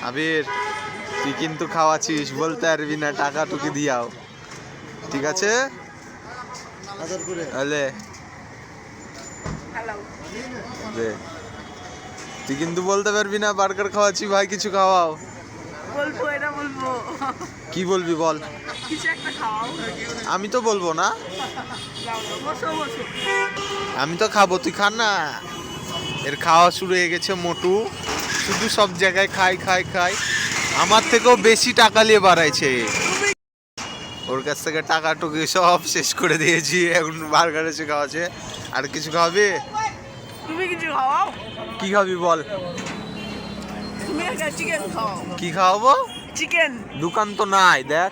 আবির তুই কিন্তু খাওয়াছিস, বলতে পারবি না, টাকা টুকি দিয়াও, ঠিক আছে? তুই কিন্তু বলতে পারবি না বার্গার খাওয়াচ্ছি ভাই, কিছু খাওয়াও। বলবো, এটা বলবো। কি বলবি বল? কিছু একটা খাওয়াও। আমি তো বলবো না। বসো বসো। আমি তো খাবো, তুই খান না। এর খাওয়া শুরু হয়ে গেছে মোটু, শুধু সব জায়গায় খাই খাই খাই, আমার থেকেও বেশি টাকা নিয়ে বাড়াইছে। ওর কাছ থেকে টাকা টুকি সব শেষ করে দিয়েছি, এখন বার্গার এসে খাওয়াচ্ছে। আর কিছু খাবি? তুমি কিছু খাওয়াও। কি খাবি বল? তুমি একটা চিকেন খাওয়াও। কি খাওয়াবো? চিকেন। দোকান তো নাই, দেখ।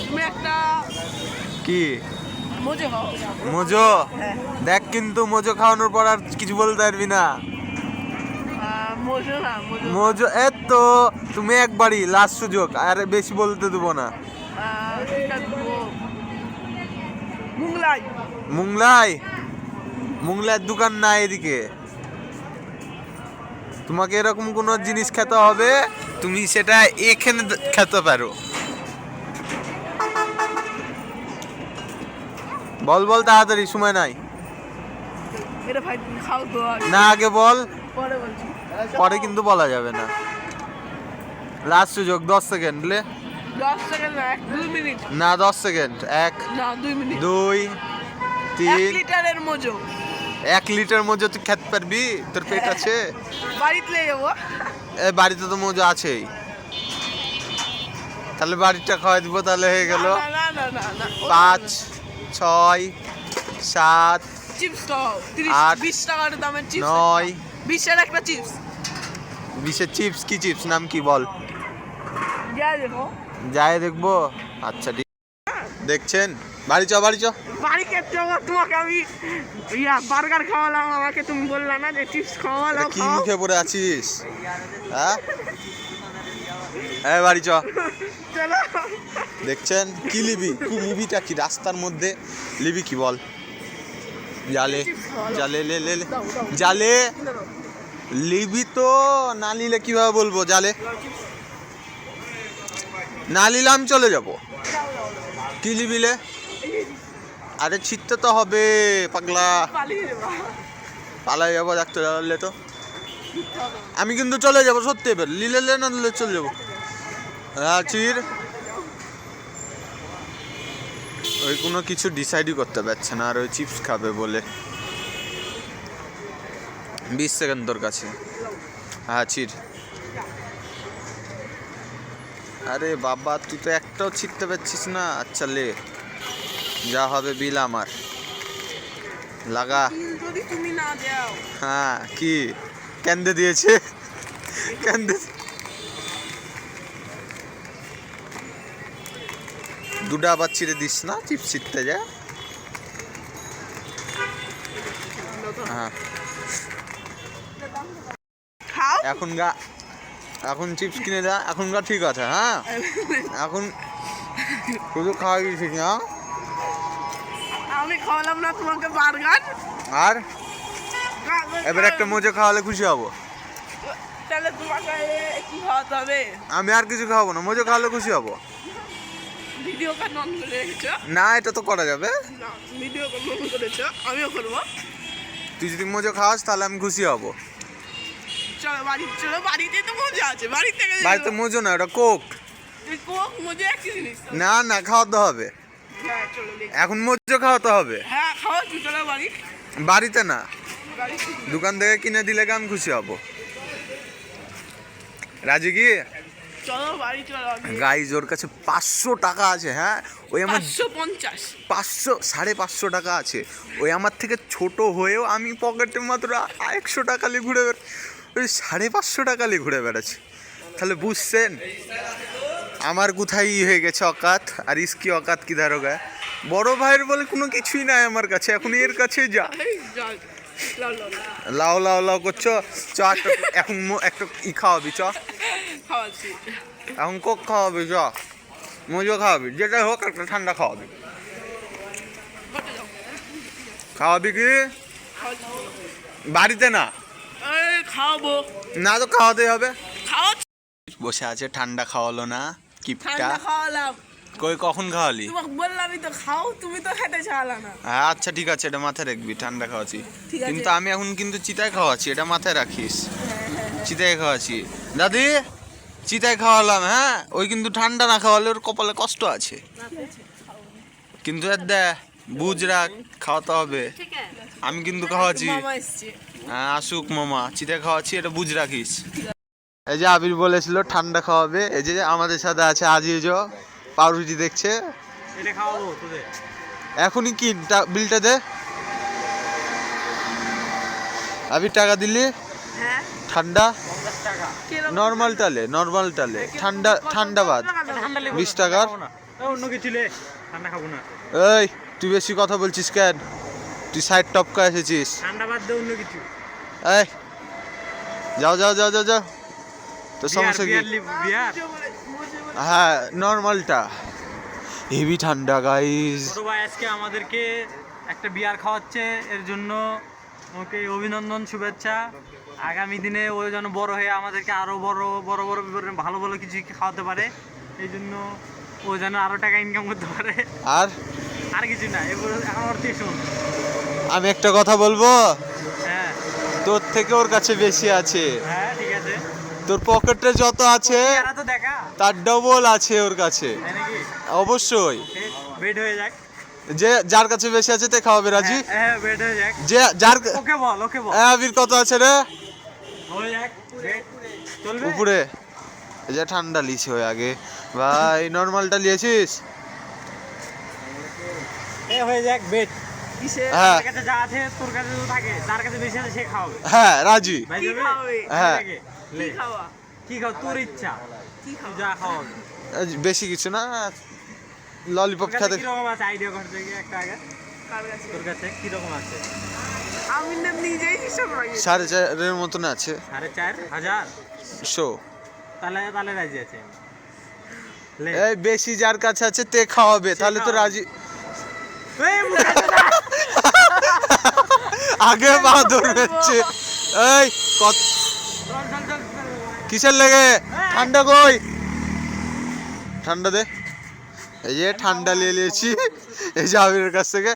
তুমি একটা কি মোজো খাও। মোজো? হ্যাঁ। দেখ কিন্তু মোজো খাওয়ানোর পর আর কিছু বলতে পারবি না। মোজো না, মোজো। মোজো তো তুমি একবারই লাস্ট সুযোগ, আর বেশি বলতে দেবো না। মুংলাই। মুংলাই? মুংলাইয়ের দোকান নাই এদিকে। তোমাকে এরকম কোনো জিনিস খেতে হবে, তুমি সেটা এখানে খেতে পারো। বল বল তাড়াতাড়ি, সময় নাই। এটা ভাই তুমি খাও তো আগে। না আগে বল, পরে বলছি। পরে কিন্তু বলা যাবে না। লাস্ট সুযোগ, 10 সেকেন্ড। 10 সেকেন্ড না, 2 মিনিট। না 10 সেকেন্ড। 1 না 2 মিনিট। 2 1 3। লিটারের মোজো। 1 লিটার মোজো তুই খেতে পারবি? তোর পেট আছে? বাড়িতে নিয়ে যাবো। বাড়িতে তো মোজো আছেই, তাহলে বাড়িটা খাওয়াই দিব, তাহলে হয়ে গেল। না না না না না। 5 6 7 চিপস খাও। 8 20 টাকার দামের চিপস। 9 20 এর একটা চিপস। 20-এর চিপস? কি চিপস, নাম কি বল? যা দেখো। যাই দেখবো। আচ্ছা ঠিক, দেখছেন? বাড়ি চ বাড়ি চ। বাড়ি খেতে হবে তোমাকে। আমি বার্গার খাওয়ালাম, আমাকে তুমি বললা না যে চিপস খাওয়ালাম। কি মুখে পড়ে আছিস? হ্যাঁ বাড়ি চ। চলো। দেখছেন কি লিবি? কি লিবিটা কি রাস্তার মধ্যে লিবি? কি বল? জালে জালে লে লে লে। জালে লিবি তো, না নিলে কিভাবে বলবো? জালে না নিলে আমি চলে যাব। কি লিবিলে? আরে ছিটতে তো হবে পাগলা। পালাই যাবো, ডাক্তার জানলে তো। আমি কিন্তু চলে যাবো সত্যি, এবার লিলে না নিলে চলে যাবো। হ্যাঁ চির, ওই কোনো কিছু ডিসাইডই করতে পারছে না, আর ওই চিপস খাবে বলে। 20 সেকেন্ড তোর কাছে। হ্যাঁ চির। আরে বাবা তুই তো একটাও ছিটতে পারছিস না। আচ্ছা লে, যা হবে বিল আমার। লাগা। যদি তুমি না দাও। হ্যাঁ কি কেন্দে দিয়েছে? কেন্দে দুটা আবার ছিঁড়ে দিস না, চিপস ছিটতে যা। হ্যাঁ খাও। এখন চিপস কিনে যা, এখনকার ঠিক আছে। হ্যাঁ এখন শুধু খাওয়াই দিচ্ছিস না। আমি খাওয়ালাম না তোমাকে বার্গার। আর এবার একটা মোজো খাওয়ালে খুশি হবো। তাহলে তোমাকে কি খাওয়াতে হবে? আমি আর কিছু খাওয়াবো না, মোজো খাওয়ালে খুশি হবো। ভিডিও কার অন করে রেখেছো? না এটা তো করা যাবে। না, ভিডিও কার অন করেছো, আমিও করবো। তুই যদি মোজো খাওয়াস তাহলে আমি খুশি হবো। চলো বাড়ি চলো, বাড়িতে তো মজা আছে। বাড়ি থেকে বাড়িতে মোজো না, ওটা কোক। কোক মজা একই জিনিস। না না খাওয়াতে হবে, হ্যাঁ চলো দেখি। এখন মোজো খাওয়াতে হবে। হ্যাঁ খাও, চলো বাড়ি। বাড়িতে না, বাড়ি দোকান থেকে কিনে দিলে আমি খুশি হব। রাজি কি? চলো বাড়ি চলো। গাইজ ওর কাছে 500 টাকা আছে। হ্যাঁ ওই আমার 550। 500 550 টাকা আছে। ওই আমার থেকে ছোট হয়েও আমি পকেটে মাত্র 100 টাকা নিয়ে ঘুরে ওই 550 টাকা নিয়ে ঘুরে বেড়াচ্ছে। তাহলে বুঝছেন আমার কোথায় হয়ে গেছে অকাত, আর ইসকি অকাত কি ধারোগা। বড় ভাইয়ের বলে কোনো কিছুই নাই আমার কাছে, এখন এর কাছে যা। লাও লাও লাও করছো। চ এখন একটা ই খাওয়াবি, চ খাওয়াচ্ছি। এখন কোক খাওয়াবি, চ মোজো খাওয়াবি, যেটাই হোক একটা ঠান্ডা খাওয়াবি। খাওয়াবি কি? বাড়িতে না, খাওয়াবো। না তো খাওয়াতে হবে। খাওয়া বসে আছে, ঠান্ডা খাওয়ালো না কিপটা। ঠান্ডা খাওয়ালাম, কই কখন খাওয়ালি? তোমাকে বললামই তো খাও, তুমি তো খেতে চাওলা না। হ্যাঁ আচ্ছা ঠিক আছে, এটা মাথায় রাখবি, ঠান্ডা খাওয়াচ্ছি। ঠিক আছে। কিন্তু আমি এখন কিন্তু চিতায় খাওয়াচ্ছি, এটা মাথায় রাখিস। চিতায় খাওয়াচ্ছি দাদি, চিতায় খাওয়ালাম। হ্যাঁ ওই কিন্তু ঠান্ডা না খাওয়ালে ওর কপালে কষ্ট আছে। কিন্তু এর দে বুঝ রাখ, খাওয়াতে হবে। আমি কিন্তু খাওয়াচ্ছি। মামা এসছে। হ্যাঁ আসুক মামা, চিতায় খাওয়াচ্ছি, এটা বুঝ রাখিস। এই যে আবির বলেছিল ঠান্ডা খাওয়াবে, এই যে আমাদের সাথে আছে আজিজ, পাউরুটি দেখছে। এটা খাওয়াবো তোদের। এখনই কি বিলটা দে। আবির টাকা দিলি? হ্যাঁ ঠান্ডা 50 টাকা। নর্মাল টালে ঠান্ডা ঠান্ডা বাদ। ঠান্ডা লেবু 20 টাকার। খাবো না। অন্য কিছু লে, ঠান্ডা খাবো না। এই তুই বেশি কথা বলছিস কেন? তুই সাইড টপকা এসেছিস। ঠান্ডা বাদ দে, অন্য কিছু। এই যাও যাও যাও যাও যাও, তো সমস্যা কি? বিয়ার হ্যাঁ নর্মালটা। হেভি ঠান্ডা গাইস। ছোট ভাই আজকে আমাদেরকে একটা বিয়ার খাওয়াচ্ছে, এর জন্য ওকে অভিনন্দন, শুভেচ্ছা। আগামী দিনে ও যেন বড় হয়ে আমাদেরকে আরো বড় বড় বড় ভালো ভালো কিছু খাওয়াতে পারে। এই জন্য ও যেন আরো টাকা ইনকাম করতে পারে। আর আর কিছু না, এবার এখন ওর থেকে শোন। আমি একটা কথা বলবো, হ্যাঁ তোর থেকে ওর কাছে বেশি আছে। হ্যাঁ ঠিক আছে, তোর পকেটে যত আছে এরা তো দেখা তার ডবল আছে ওর কাছে। তাই নাকি? অবশ্যই। বেড হয়ে যাক। যে যার কাছে বেশি আছে তে খাওয়াবে রাজি। হ্যাঁ বেড হয়ে যাক। যে যার ওকে বল, ওকে বল। আবির কত আছে রে হয়ে যাক বেড চলবে। উপরে? এই যে ঠান্ডা লিছি হয়ে আগে ভাই, নর্মালটা লিয়েছিস? হয়ে যাক বেড। কিসে? হ্যাঁ তোর কাছে যা আছে তোর কাছে তো থাকে, যার কাছে বেশি আছে সে খাওয়াবে। হ্যাঁ রাজি। ভাই কি যাবে? খাওয়াবে? হ্যাঁ। লে। কি খাওয়া? কি খাও তোর ইচ্ছা, কি তুই খাওয়া? যা খাওয়াবে। বেশি কিছু না, ললিপপ তোর কাছে খেতে। কিরকম আছে আইডিয়া করতে গিয়ে একটা আগে? কার কাছে? তোর কাছে কিরকম আছে? আমি না নিজেই হিসাব রাখি। 4,500 মতন আছে 4,500। শো। তাহলে তাহলে রাজি আছে আমি। লে। এই বেশি যার কাছে আছে তে খাওয়াবে, তাহলে তো রাজি। এই মুখে দে না। আগে পা ধরছে। এই কত চল চল চল চল। কিসের লেগে? ঠান্ডা কই? ঠান্ডা দে। এই যে ঠান্ডা নিয়ে নিয়েছি এই যে আবিরের কাছ থেকে।